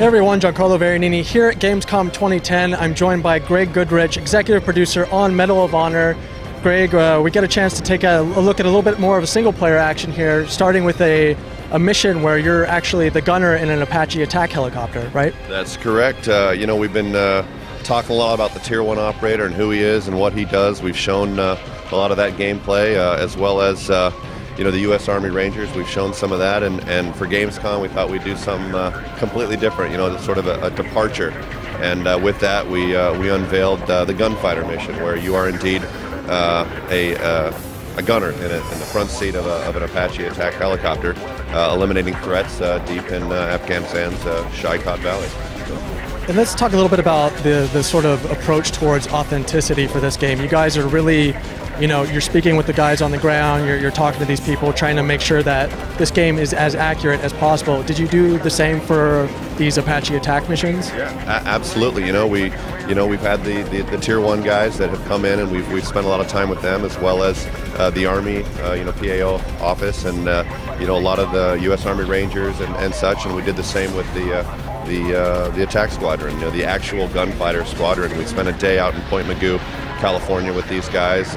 Hey everyone, Giancarlo Veronini here at Gamescom 2010. I'm joined by Greg Goodrich, executive producer on Medal of Honor. Greg, we get a chance to take a look at a little bit more of a single-player action here, starting with a mission where you're actually the gunner in an Apache attack helicopter, right? That's correct. We've been talking a lot about the Tier 1 operator and who he is and what he does. We've shown a lot of that gameplay, as well as the U.S. Army Rangers. We've shown some of that, and for Gamescom we thought we'd do something completely different, sort of a departure. And with that we unveiled the gunfighter mission, where you are indeed a gunner in the front seat of an Apache attack helicopter, eliminating threats deep in Afghanistan's Shai-Kot Valley. And let's talk a little bit about the sort of approach towards authenticity for this game. You guys are really, you're speaking with the guys on the ground, you're talking to these people, trying to make sure that this game is as accurate as possible. Did you do the same for these Apache attack missions? Yeah, absolutely. We've had the Tier 1 guys that have come in, and we've spent a lot of time with them, as well as the Army, PAO office, and a lot of the U.S. Army Rangers and such. And we did the same with the attack squadron, the actual gunfighter squadron. We spent a day out in Point Mugu, California, with these guys,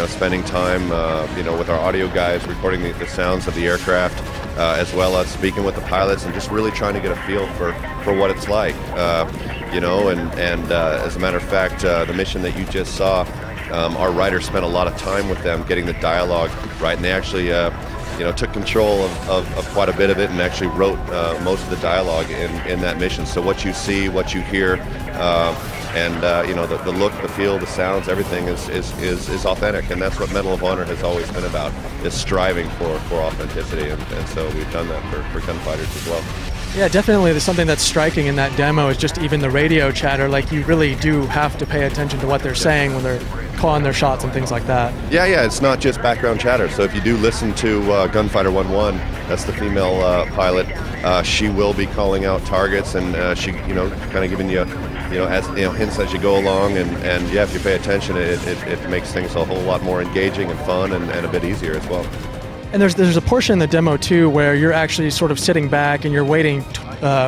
spending time, with our audio guys, recording the sounds of the aircraft, as well as speaking with the pilots and just really trying to get a feel for what it's like, as a matter of fact, the mission that you just saw, our writers spent a lot of time with them getting the dialogue right, and they actually took control of quite a bit of it and actually wrote most of the dialogue in that mission. So what you see, what you hear, the look, the feel, the sounds, everything is authentic, and that's what Medal of Honor has always been about, is striving for authenticity, and so we've done that for gunfighters as well. Yeah, definitely. There's something that's striking in that demo is just even the radio chatter. Like, you really do have to pay attention to what they're saying when they're calling their shots and things like that. Yeah, it's not just background chatter. So if you do listen to Gunfighter 1-1, that's the female pilot, she will be calling out targets, and she, kind of giving you, hints as you go along, and yeah, if you pay attention, it makes things a whole lot more engaging and fun and a bit easier as well. And there's a portion in the demo too where you're actually sort of sitting back and you're waiting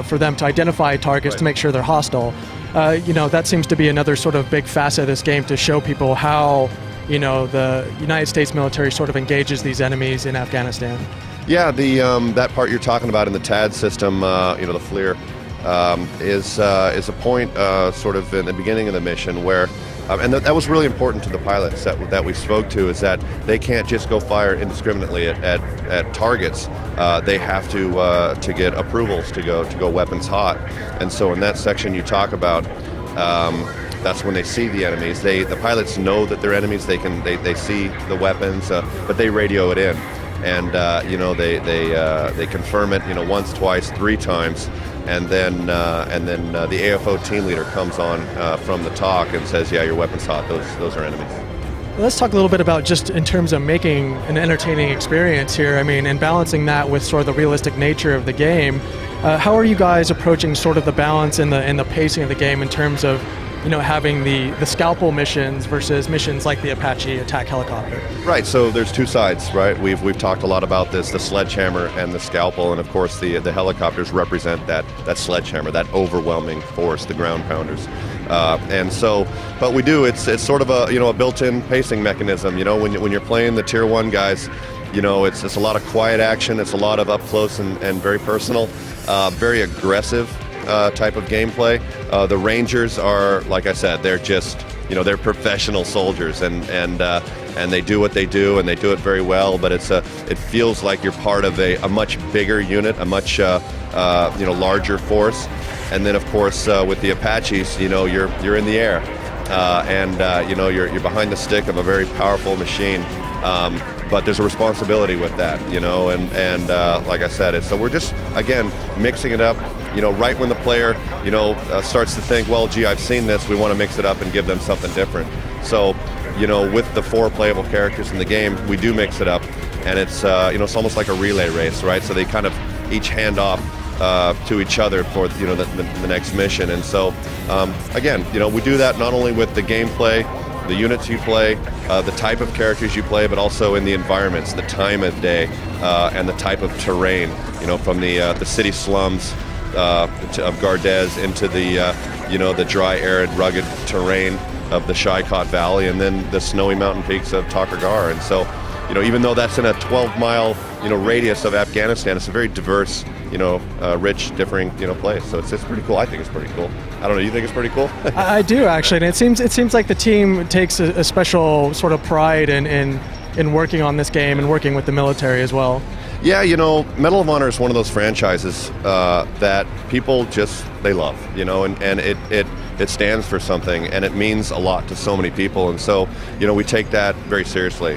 for them to identify targets, right, to make sure they're hostile. That seems to be another sort of big facet of this game, to show people how the United States military sort of engages these enemies in Afghanistan. Yeah, that part you're talking about in the TAD system, the FLIR, is a point sort of in the beginning of the mission where, and that was really important to the pilots that we spoke to, is that they can't just go fire indiscriminately at targets. They have to get approvals to go weapons hot. And so in that section you talk about, that's when they see the enemies. The pilots know that they're enemies. They see the weapons, but they radio it in, and they confirm it once, twice, 3 times. And then the AFO team leader comes on from the talk and says, yeah, your weapon's hot, those are enemies. Well, let's talk a little bit about, just in terms of making an entertaining experience here, and balancing that with sort of the realistic nature of the game. How are you guys approaching sort of the balance and the pacing of the game in terms of having the scalpel missions versus missions like the Apache attack helicopter? Right, so there's 2 sides, right? We've talked a lot about this, the sledgehammer and the scalpel, and of course the helicopters represent that sledgehammer, that overwhelming force, the ground pounders. But we do, it's sort of a built-in pacing mechanism. When you're playing the Tier 1 guys, it's a lot of quiet action, it's a lot of up close and very personal, very aggressive type of gameplay. The Rangers are, like I said, they're just, they're professional soldiers, and they do what they do, and they do it very well. But it feels like you're part of a much bigger unit, a much larger force. And then of course with the Apaches, you're in the air, you're behind the stick of a very powerful machine. But there's a responsibility with that, and like I said, so we're just, again, mixing it up, right when the player, starts to think, well, gee, I've seen this, we want to mix it up and give them something different. So, with the 4 playable characters in the game, we do mix it up, and it's, it's almost like a relay race, right? So they kind of each hand off to each other for, the next mission. And so, again, we do that not only with the gameplay, the units you play, the type of characters you play, but also in the environments, the time of day, and the type of terrain, from the city slums of Gardez into the the dry, arid, rugged terrain of the Shikot Valley, and then the snowy mountain peaks of Takragar. And so, even though that's in a 12-mile radius of Afghanistan, it's a very diverse, rich, differing place. So it's pretty cool. I think it's pretty cool. I don't know. You think it's pretty cool? I do, actually, and it seems like the team takes a special sort of pride in working on this game and working with the military as well. Yeah, Medal of Honor is one of those franchises that people they love, and it stands for something, and it means a lot to so many people. And so, we take that very seriously.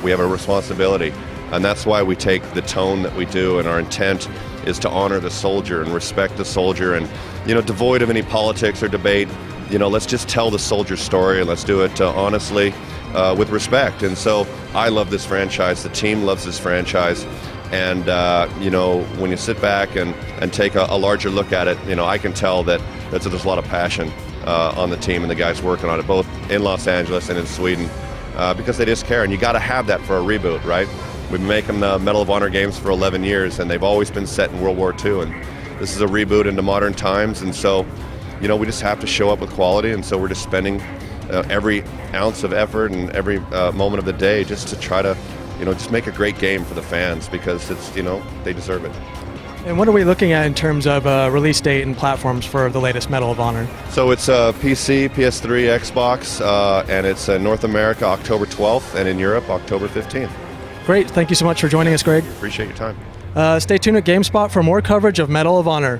We have a responsibility, and that's why we take the tone that we do, and our intent is to honor the soldier and respect the soldier, and, devoid of any politics or debate. Let's just tell the soldier's story, and let's do it honestly, with respect. And so I love this franchise. The team loves this franchise. And, when you sit back and take a larger look at it, I can tell that there's a lot of passion on the team and the guys working on it, both in Los Angeles and in Sweden, because they just care. And you got to have that for a reboot, right? We've been making the Medal of Honor games for 11 years, and they've always been set in World War II. And this is a reboot into modern times. And so, we just have to show up with quality. And so we're just spending every ounce of effort and every moment of the day just to try to just make a great game for the fans, because it's, they deserve it. And what are we looking at in terms of release date and platforms for the latest Medal of Honor? So it's PC, PS3, Xbox, and it's in North America October 12th, and in Europe October 15th. Great. Thank you so much for joining us, Greg. Appreciate your time. Stay tuned at GameSpot for more coverage of Medal of Honor.